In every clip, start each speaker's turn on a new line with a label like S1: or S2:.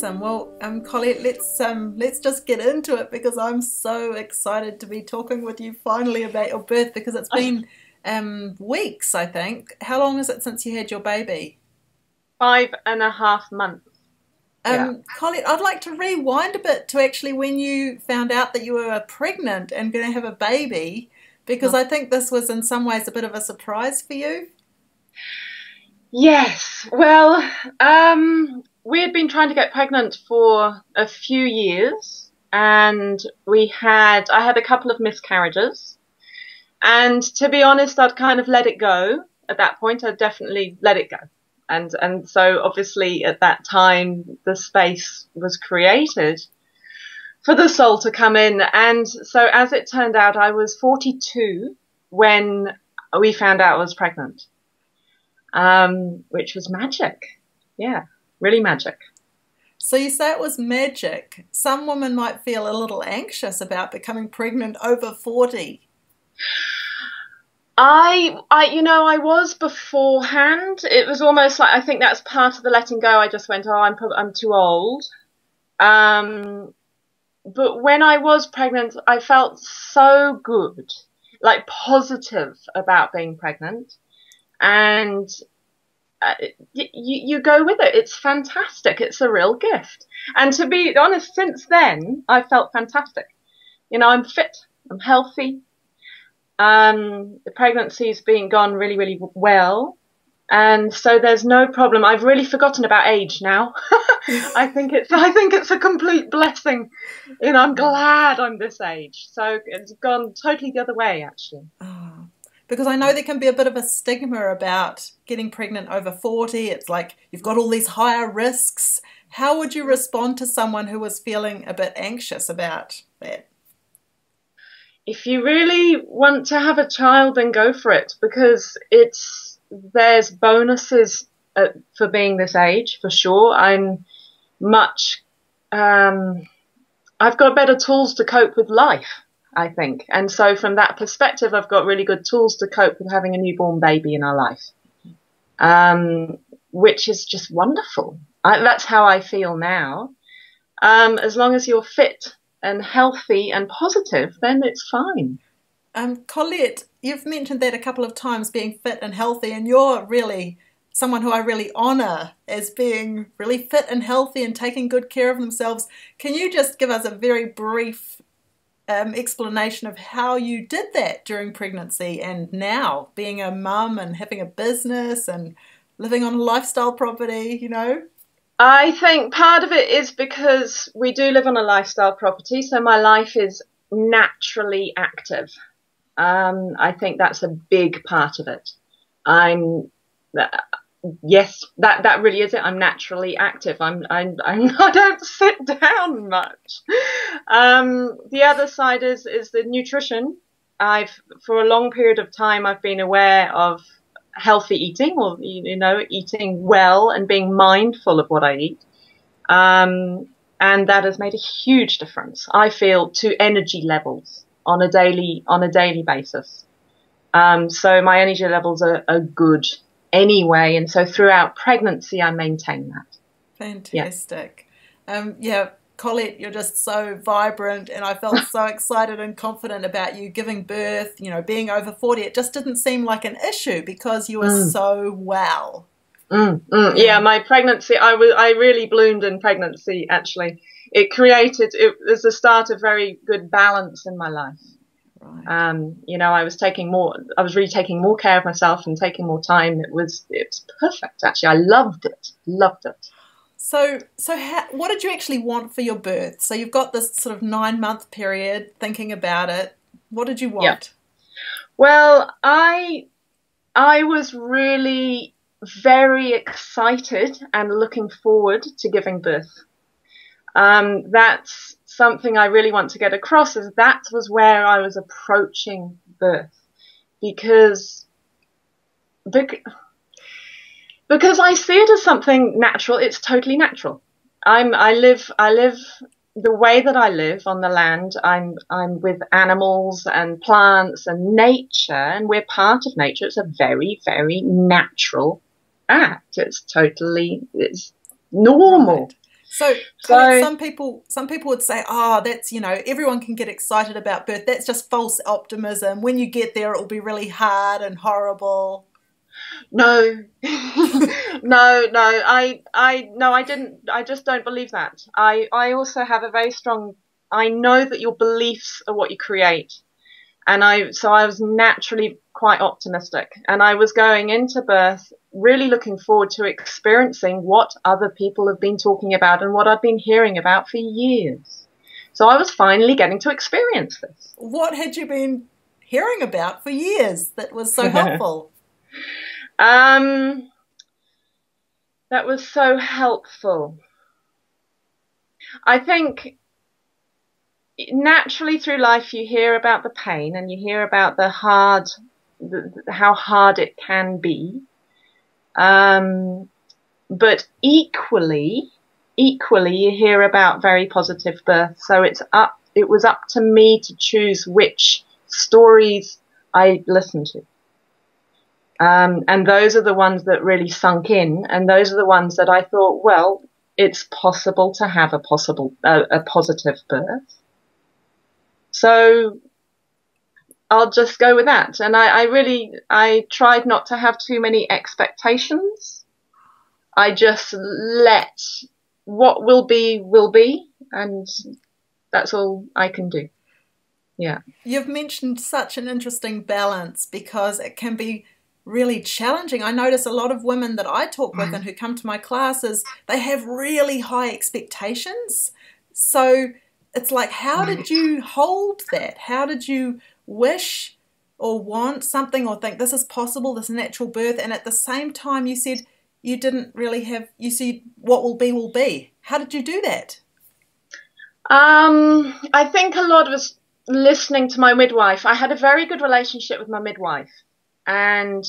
S1: Awesome. Well, Colette, let's just get into it because I'm so excited to be talking with you finally about your birth because it's been weeks, I think. How long is it since you had your baby?
S2: 5.5 months. Yeah.
S1: Colette, I'd like to rewind a bit to actually when you found out that you were pregnant and going to have a baby, because I think this was in some ways a bit of a surprise for you.
S2: Yes. Well, we had been trying to get pregnant for a few years, and I had a couple of miscarriages. And to be honest, I'd kind of let it go at that point. I'd definitely let it go. And so obviously at that time, the space was created for the soul to come in. And so as it turned out, I was 42 when we found out I was pregnant, which was magic. Yeah, really magic.
S1: So you say it was magic. Some women might feel a little anxious about becoming pregnant over 40.
S2: I was beforehand. It was almost like I think that's part of the letting go. I just went, oh, I'm too old. But when I was pregnant, I felt so good, like positive about being pregnant, and you go with it. It's fantastic. It's a real gift. And to be honest, since then, I felt fantastic. I'm fit. I'm healthy. The pregnancy's been gone really, really well. And so there's no problem. I've really forgotten about age now. I think it's a complete blessing. I'm glad I'm this age. So it's gone totally the other way, actually.
S1: Oh, because I know there can be a bit of a stigma about getting pregnant over 40. It's like you've got all these higher risks. How would you respond to someone who was feeling a bit anxious about that?
S2: If you really want to have a child, then go for it, because there's bonuses for being this age, for sure. I've got better tools to cope with life, I think. And so from that perspective, I've got really good tools to cope with having a newborn baby in our life, which is just wonderful. That's how I feel now. As long as you're fit and healthy and positive, then it's fine.
S1: Colette, you've mentioned that a couple of times, being fit and healthy, and you're really someone who I really honour as being really fit and healthy and taking good care of themselves. Can you just give us a very brief explanation of how you did that during pregnancy and now being a mum and having a business and living on a lifestyle property?
S2: I think part of it is because we do live on a lifestyle property, so my life is naturally active. I think that's a big part of it. Yes, that really is it. I'm naturally active. I don't sit down much. The other side is the nutrition. For a long period of time, I've been aware of healthy eating, or eating well and being mindful of what I eat, and that has made a huge difference, I feel, to energy levels on a daily basis. So my energy levels are good anyway, and so throughout pregnancy I maintain that.
S1: Fantastic. Yeah, Colette, you're just so vibrant, and I felt so excited and confident about you giving birth, being over 40. It just didn't seem like an issue because you were so well.
S2: Yeah, my pregnancy, I really bloomed in pregnancy, actually. It was the start of very good balance in my life.
S1: Right.
S2: I was really taking more care of myself and taking more time. It was perfect, actually. I loved it.
S1: So what did you actually want for your birth? So you've got this sort of 9-month period thinking about it. What did you want?
S2: Yeah. Well, I was really very excited and looking forward to giving birth. That's something I really want to get across, is that was where I was approaching birth, because I see it as something natural. It's totally natural. I live the way that I live on the land. I'm with animals and plants and nature, and we're part of nature. It's a very, very natural act. It's normal.
S1: Right. So, Colette,
S2: So
S1: some people would say, "Oh, that's, everyone can get excited about birth. That's just false optimism. When you get there, it will be really hard and horrible."
S2: no, no, I didn't. I just don't believe that. I also have a very strong. I know that your beliefs are what you create, and so I was naturally quite optimistic, and I was going into birth really looking forward to experiencing what other people have been talking about and what I've been hearing about for years. So I was finally getting to experience this.
S1: What had you been hearing about for years that was so helpful?
S2: um, that was so helpful. I think naturally through life you hear about the pain and you hear about how hard it can be. But equally you hear about very positive births. So it was up to me to choose which stories I listened to. And those are the ones that really sunk in. And those are the ones that I thought, well, it's possible to have a positive birth. So I'll just go with that. And I tried not to have too many expectations. I just let what will be, and that's all I can do. Yeah.
S1: You've mentioned such an interesting balance because it can be really challenging. I notice a lot of women that I talk with and who come to my classes, they have really high expectations. So it's like, how did you hold that? How did you wish or want something or think this is possible, this natural birth, and at the same time you said you didn't really have, you said what will be will be. How did you do that?
S2: I think a lot of us listening to my midwife. I had a very good relationship with my midwife, and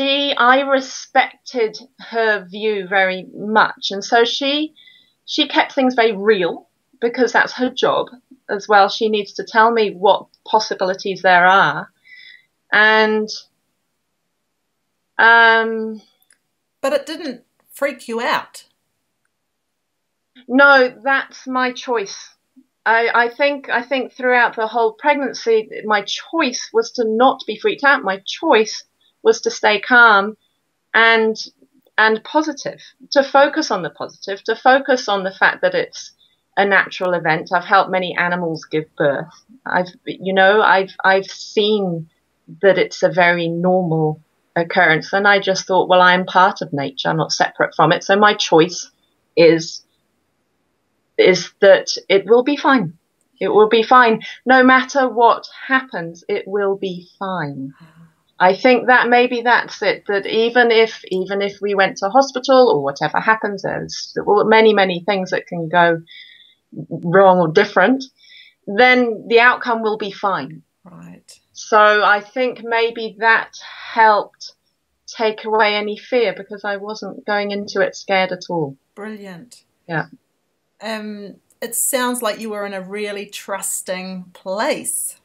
S2: I respected her view very much, and so she kept things very real because that's her job as well. She needs to tell me what possibilities there are, and
S1: but it didn't freak you out.
S2: No, that's my choice. I think throughout the whole pregnancy, my choice was to not be freaked out. My choice was to stay calm and positive, to focus on the positive, to focus on the fact that it's a natural event. I've helped many animals give birth. I've seen that it's a very normal occurrence, and I just thought, well, I'm part of nature. I'm not separate from it. So my choice is that it will be fine. It will be fine. No matter what happens, it will be fine. I think that maybe that's it, that even if we went to hospital or whatever happens, there's many, many things that can go wrong or different, then the outcome will be fine.
S1: Right.
S2: So I think maybe that helped take away any fear because I wasn't going into it scared at all.
S1: Brilliant.
S2: Yeah.
S1: It sounds like you were in a really trusting place.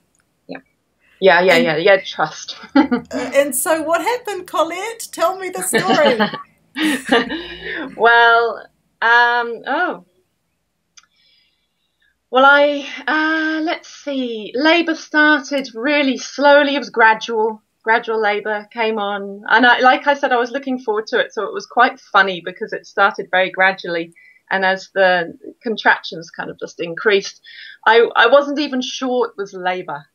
S2: Yeah, trust.
S1: And so what happened, Colette? Tell me the story.
S2: Well, let's see. Labour started really slowly. It was gradual. Gradual labour came on. And like I said, I was looking forward to it. So it was quite funny because it started very gradually. And as the contractions kind of just increased, I wasn't even sure it was labour.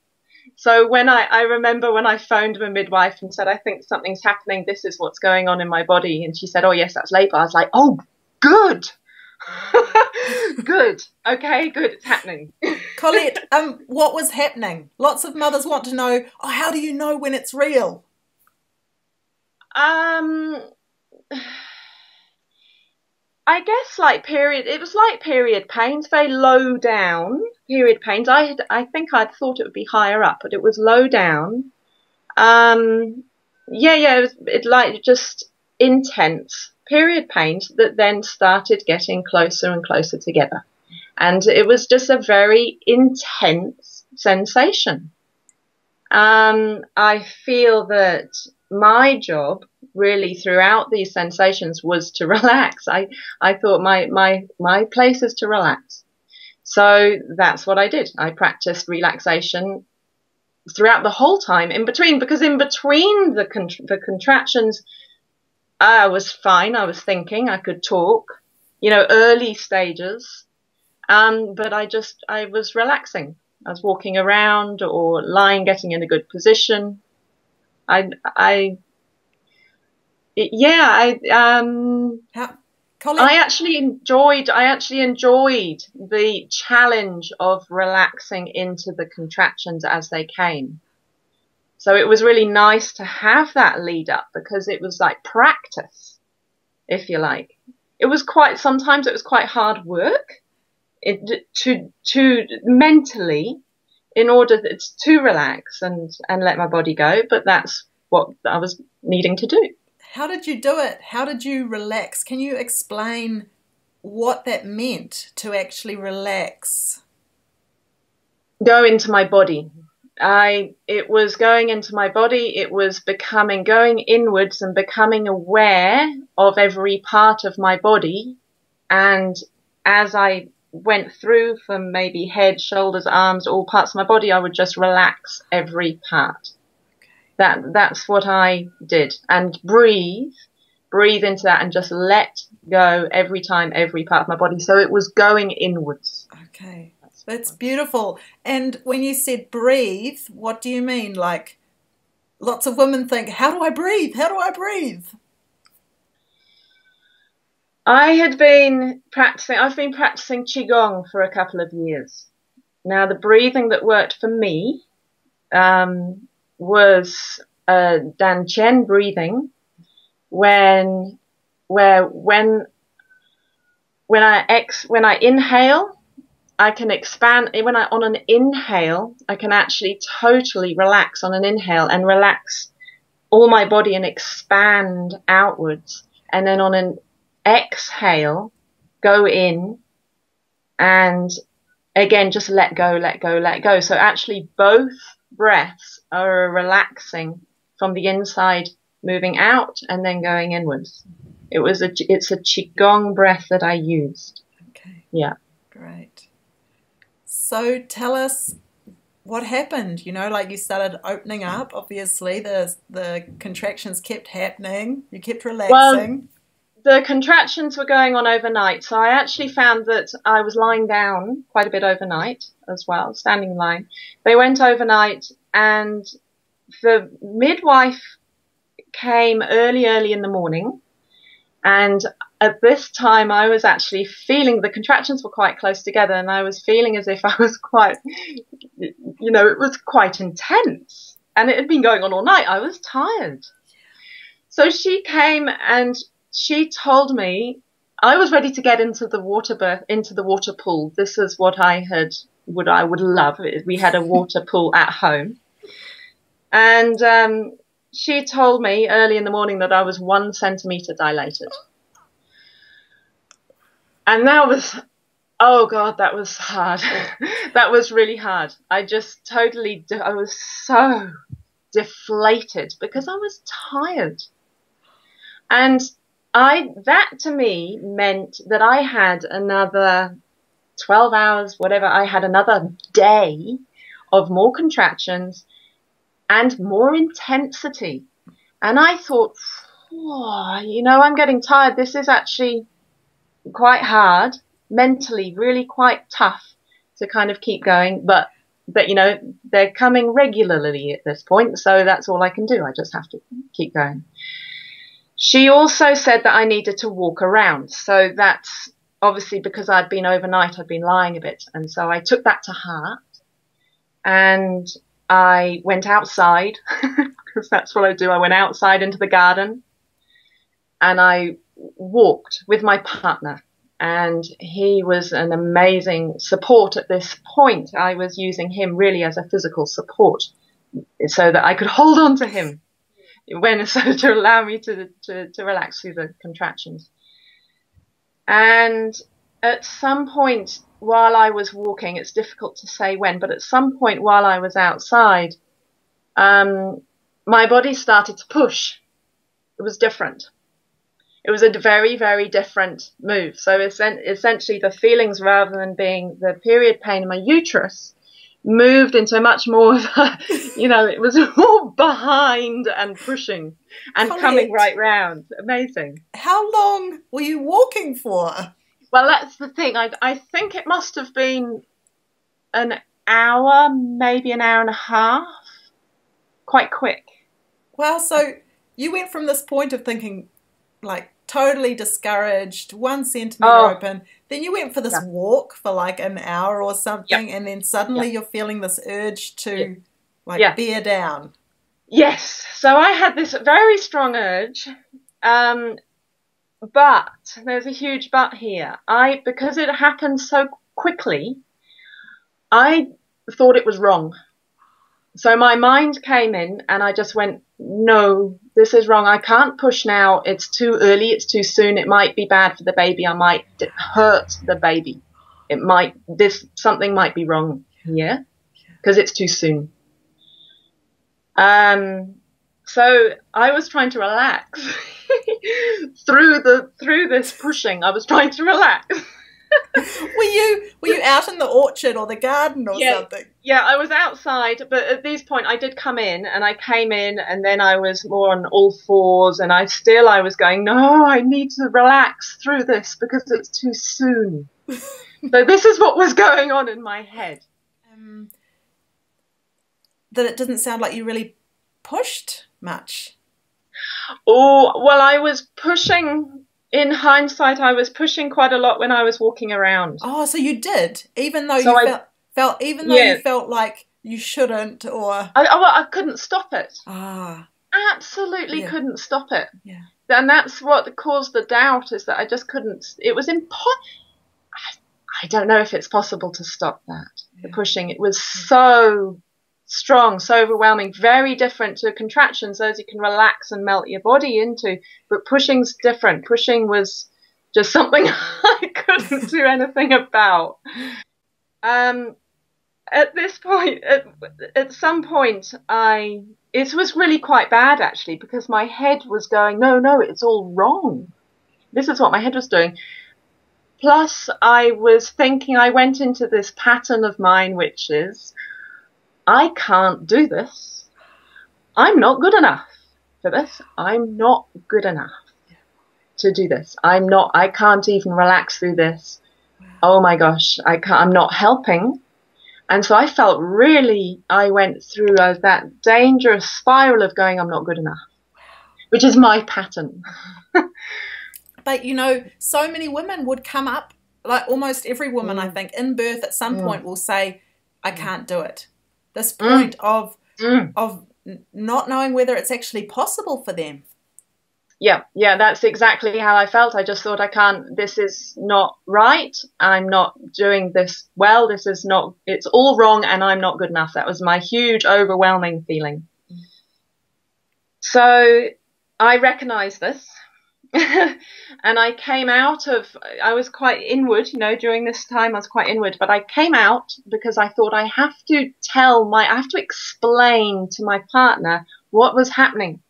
S2: So when I remember when I phoned my midwife and said, I think something's happening, this is what's going on in my body. And she said, oh, yes, that's labour. I was like, oh, good. Good. Okay, good. It's happening.
S1: Colette, what was happening? Lots of mothers want to know, how do you know when it's real?
S2: I guess it was like period pains, very low down period pains. I think I'd thought it would be higher up, but it was low down. It was just intense period pains that then started getting closer and closer together. And it was just a very intense sensation. I feel that my job really throughout these sensations was to relax. I thought my place is to relax. So that's what I did. I practiced relaxation throughout the whole time in between, because in between the contractions, I was fine. I was thinking, I could talk, early stages. But I was relaxing. I was walking around or lying, getting in a good position. I, yeah,
S1: Colette,
S2: I actually enjoyed the challenge of relaxing into the contractions as they came. So it was really nice to have that lead up, because it was like practice, if you like. Sometimes it was quite hard work to mentally, in order to relax and let my body go. But that's what I was needing to do.
S1: how did you do it? How did you relax? Can you explain what that meant to actually relax?
S2: Go into my body. It was going into my body. It was going inwards and becoming aware of every part of my body. And as I went through from maybe head, shoulders, arms, all parts of my body, I would just relax every part. That's what I did. And breathe into that and just let go every time, every part of my body. So it was going inwards.
S1: Okay. That's beautiful. And when you said breathe, what do you mean? Like, lots of women think, how do I breathe? How do I breathe?
S2: I've been practicing Qigong for a couple of years. Now, the breathing that worked for me was Dan Chen breathing, when I inhale, I can expand. On an inhale, I can actually totally relax on an inhale and relax all my body and expand outwards. And then on an exhale, go in and again, just let go, let go, let go. So actually both breaths are relaxing from the inside, moving out and then going inwards. It's a Qigong breath that I used.
S1: Okay.
S2: Yeah.
S1: Great. So tell us what happened. Like, you started opening up, obviously the contractions kept happening, you kept relaxing.
S2: Well, the contractions were going on overnight, so I actually found that I was lying down quite a bit overnight as well, standing line. They went overnight, and the midwife came early in the morning, and at this time I was actually feeling the contractions were quite close together, and I was feeling as if I was it was quite intense, and it had been going on all night. I was tired. So she came and she told me I was ready to get into the water pool. This is what I would love. We had a water pool at home. And she told me early in the morning that I was 1 centimeter dilated. And that was, oh God, that was hard. That was really hard. I was so deflated because I was tired. And that to me meant that I had another 12 hours, whatever. I had another day of more contractions and more intensity. And I thought, I'm getting tired. This is actually quite hard, mentally, really quite tough to kind of keep going. But they're coming regularly at this point. So that's all I can do. I just have to keep going. She also said that I needed to walk around. So that's obviously because I'd been overnight, I'd been lying a bit. And so I took that to heart and I went outside because that's what I do. I went outside into the garden and I walked with my partner, and he was an amazing support at this point. I was using him really as a physical support so that I could hold on to him to allow me to relax through the contractions. And at some point while I was walking, it's difficult to say when, but at some point while I was outside, my body started to push. It was different. It was a very, very different move. So essentially the feelings, rather than being the period pain in my uterus, moved into much more of a, it was more behind and pushing and
S1: Colette,
S2: coming right round. Amazing.
S1: How long were you walking for?
S2: Well, that's the thing. I think it must have been an hour, maybe an hour and a half. Quite quick.
S1: Wow, so you went from this point of thinking like totally discouraged, 1 centimeter open, then you went for this walk for like an hour or something, and then suddenly you're feeling this urge to bear down.
S2: Yes, so I had this very strong urge, but there's a huge but here. Because it happened so quickly, I thought it was wrong. So my mind came in and I just went, no, this is wrong. I can't push now. It's too early. It's too soon. It might be bad for the baby. I might hurt the baby. Something might be wrong here because it's too soon. So I was trying to relax through this pushing. I was trying to relax.
S1: Were you out in the orchard or the garden or something?
S2: Yeah, I was outside, but at this point I did come in, and I came in, and then I was more on all fours, and I was going, no, I need to relax through this because it's too soon. So this is what was going on in my head.
S1: That it didn't sound like you really pushed much.
S2: Oh, well, I was pushing. In hindsight, I was pushing quite a lot when I was walking around.
S1: Oh, so you did, even though you felt like you shouldn't, or
S2: I couldn't stop it. Absolutely couldn't stop it.
S1: Yeah,
S2: and that's what caused the doubt, is that I just couldn't. It was I don't know if it's possible to stop that. The pushing, it was so strong, so overwhelming, very different to contractions. Those you can relax and melt your body into, but pushing's different. Pushing was just something I couldn't do anything about. At this point, at some point, it was really quite bad actually, because my head was going, no, it's all wrong. This is what my head was doing. Plus, I was thinking, I went into this pattern of mine, which is, I can't do this. I'm not good enough for this. I'm not good enough to do this. I can't even relax through this. Oh my gosh, I'm not helping. And so I went through that dangerous spiral of going, I'm not good enough, which is my pattern.
S1: But, so many women would come up, like almost every woman, I think, in birth at some point will say, I can't do it. This point of not knowing whether it's actually possible for them.
S2: Yeah, that's exactly how I felt. I just thought, I can't, this is not right. I'm not doing this well. It's all wrong, and I'm not good enough. That was my huge, overwhelming feeling. So I recognized this. And I came I was quite inward, during this time I was quite inward, but I came out because I thought I have to explain to my partner what was happening.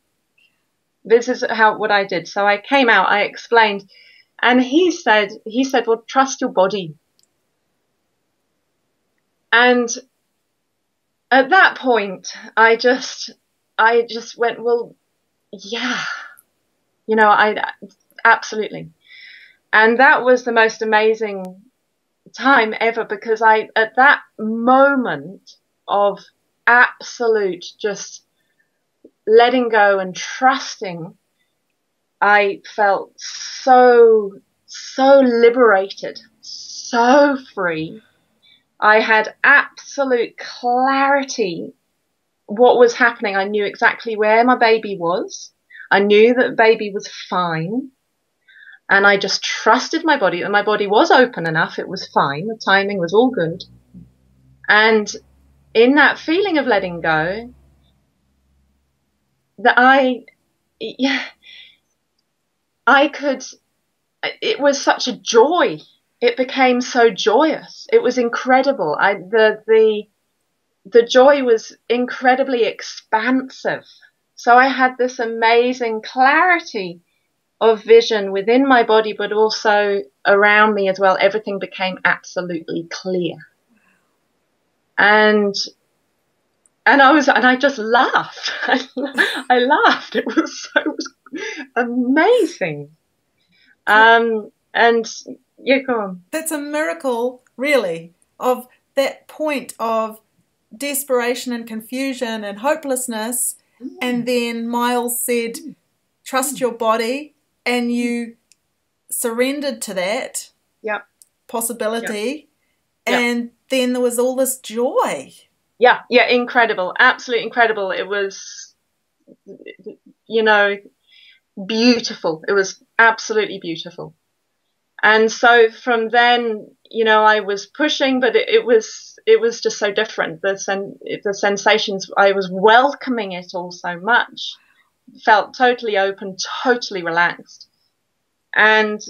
S2: This is what I did. So I came out, I explained, and he said, well, trust your body. And at that point, I just went, well, yeah. Absolutely. And that was the most amazing time ever, because at that moment of absolute just letting go and trusting, I felt so liberated, so free. I had absolute clarity what was happening. I knew exactly where my baby was. I knew that the baby was fine, and I just trusted my body, and my body was open enough. It was fine. The timing was all good. And in that feeling of letting go, it was such a joy. It became so joyous. It was incredible. The joy was incredibly expansive. So I had this amazing clarity of vision within my body, but also around me as well. Everything became absolutely clear. And I just laughed. I laughed. It was amazing. And yeah, go on.
S1: That's a miracle, really, of that point of desperation and confusion and hopelessness. And then Miles said, trust your body, and you surrendered to that possibility. And then there was all this joy.
S2: Yeah, incredible. Absolutely incredible. It was, beautiful. It was absolutely beautiful. And so from then, I was pushing, but it was just so different. The sensations, I was welcoming it all so much, felt totally open, totally relaxed. And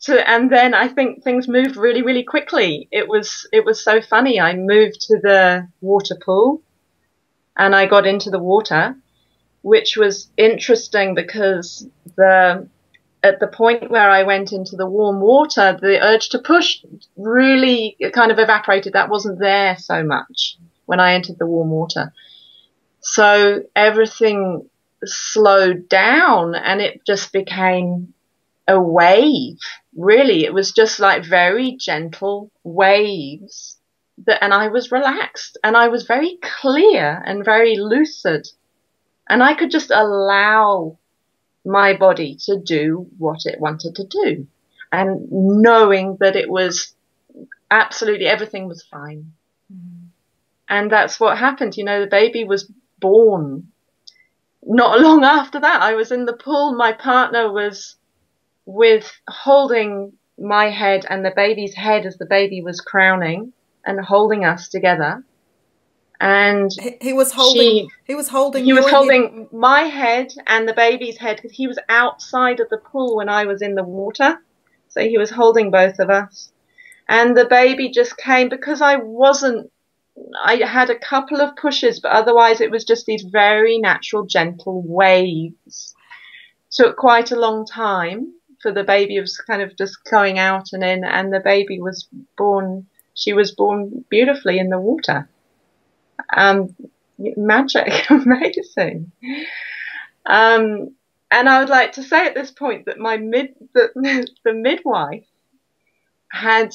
S2: then I think things moved really, really quickly. It was so funny. I moved to the water pool and I got into the water, which was interesting because at the point where I went into the warm water, the urge to push really kind of evaporated. That wasn't there so much when I entered the warm water. So everything slowed down and it just became a wave. Really, it was just like very gentle waves and I was relaxed and I was very clear and very lucid. And I could just allow my body to do what it wanted to do, and knowing that it was absolutely everything was fine. And that's what happened. The baby was born. Not long after that, I was in the pool. My partner was holding my head and the baby's head as the baby was crowning and holding us together. And
S1: he was holding
S2: my head and the baby's head because he was outside of the pool when I was in the water. So he was holding both of us. And the baby just came because I had a couple of pushes, but otherwise it was just these very natural, gentle waves. Took quite a long time for the baby. It was kind of just going out and in, and the baby was born. She was born beautifully in the water. Magic, amazing. And I would like to say at this point that the midwife had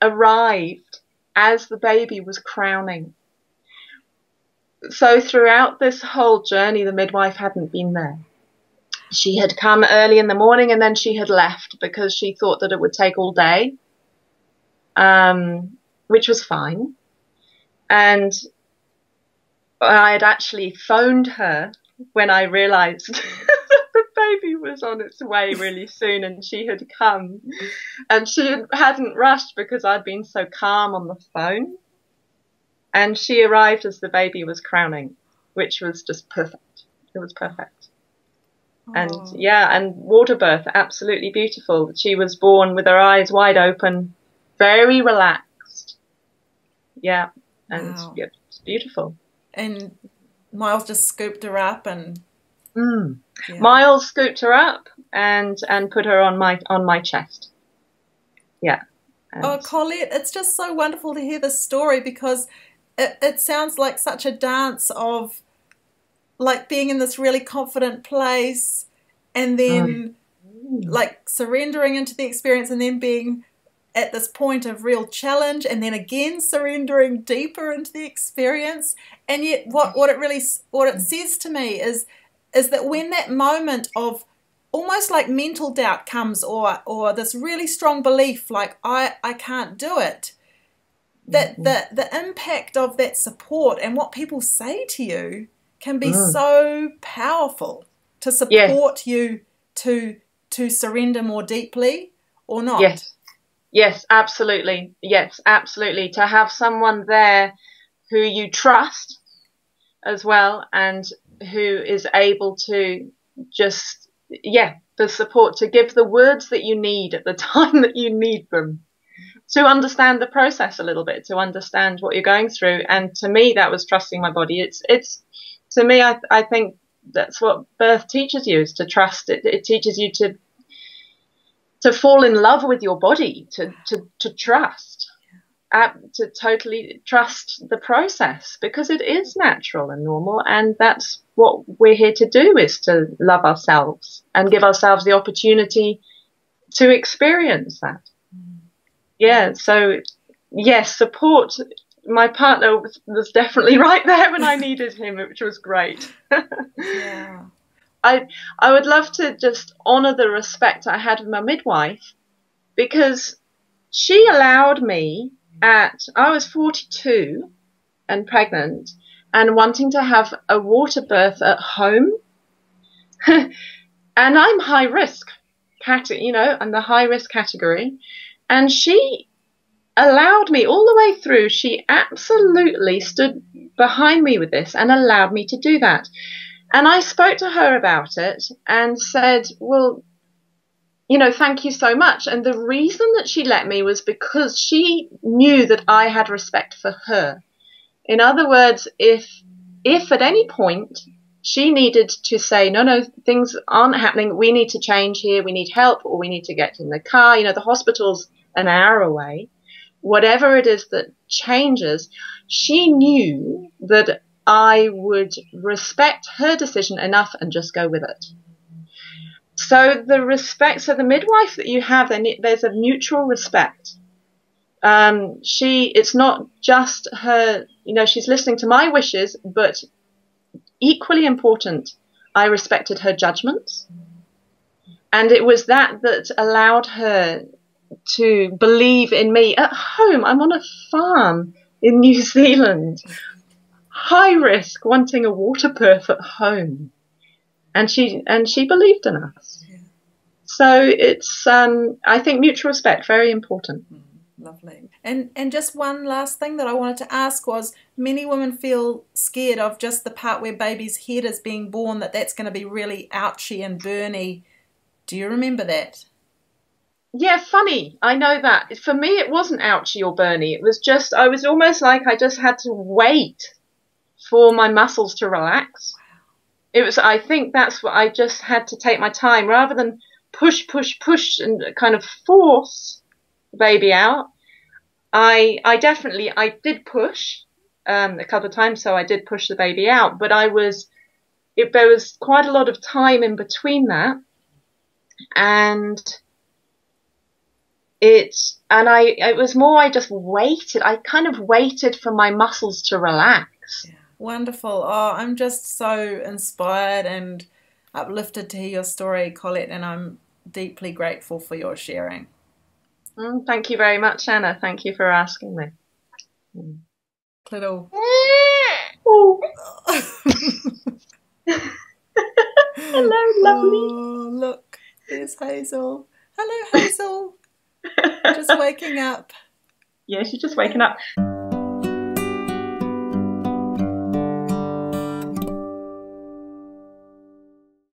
S2: arrived as the baby was crowning. So throughout this whole journey, the midwife hadn't been there. She had come early in the morning and then she had left because she thought that it would take all day, which was fine. And I had actually phoned her when I realized that the baby was on its way really soon and she had come. And she hadn't rushed because I'd been so calm on the phone. And she arrived as the baby was crowning, which was just perfect. It was perfect. And and water birth, absolutely beautiful. She was born with her eyes wide open, very relaxed. Yeah. And it's beautiful.
S1: And Miles just scooped her up and
S2: Miles scooped her up and put her on my chest. Yeah.
S1: And Colette, it's just so wonderful to hear this story because it sounds like such a dance of like being in this really confident place and then like surrendering into the experience and then being at this point of real challenge and then again surrendering deeper into the experience. And yet what it says to me is that when that moment of almost like mental doubt comes or this really strong belief like I can't do it, that the impact of that support and what people say to you can be so powerful to support you to surrender more deeply or not.
S2: Yes, absolutely. Yes, absolutely. To have someone there who you trust as well and who is able to just, the support, to give the words that you need at the time that you need them, to understand the process a little bit, to understand what you're going through. And to me, that was trusting my body. To me, I think that's what birth teaches you, is to trust it. It teaches you to fall in love with your body, to trust, to totally trust the process, because it is natural and normal, and that's what we're here to do, is to love ourselves and give ourselves the opportunity to experience that. Yeah, so yes, support. My partner was definitely right there when I needed him, which was great.
S1: Yeah.
S2: I would love to just honour the respect I had with my midwife, because she allowed me I was 42 and pregnant and wanting to have a water birth at home. And I'm high risk, I'm the high risk category. And she allowed me all the way through. She absolutely stood behind me with this and allowed me to do that. And I spoke to her about it and said, well, thank you so much. And the reason that she let me was because she knew that I had respect for her. In other words, if at any point she needed to say, no, things aren't happening, we need to change here, we need help, or we need to get in the car, the hospital's an hour away, whatever it is that changes, she knew that I would respect her decision enough and just go with it. So the midwife that you have, there's a mutual respect. It's not just her, she's listening to my wishes, but equally important, I respected her judgments. And it was that allowed her to believe in me at home. I'm on a farm in New Zealand, high risk, wanting a water birth at home. And she believed in us. Yeah. So it's, I think, mutual respect, very important.
S1: Lovely. And just one last thing that I wanted to ask was, many women feel scared of just the part where baby's head is being born, that's going to be really ouchy and burny. Do you remember that?
S2: Yeah, funny. I know that. For me, it wasn't ouchy or burny. It was just, I was almost like I just had to wait for my muscles to relax. It was, I think that's what I just had to take my time rather than push and kind of force the baby out. I did push a couple of times, so I did push the baby out, but there was quite a lot of time in between that, and it was more, I just waited. I kind of waited for my muscles to relax.
S1: Yeah. Wonderful. Oh, I'm just so inspired and uplifted to hear your story, Colette, and I'm deeply grateful for your sharing.
S2: Thank you very much, Anna. Thank you for asking me.
S1: Little.
S2: Oh. Hello, lovely.
S1: Oh, look, there's Hazel. Hello, Hazel. Just waking up.
S2: Yeah, she's just waking up.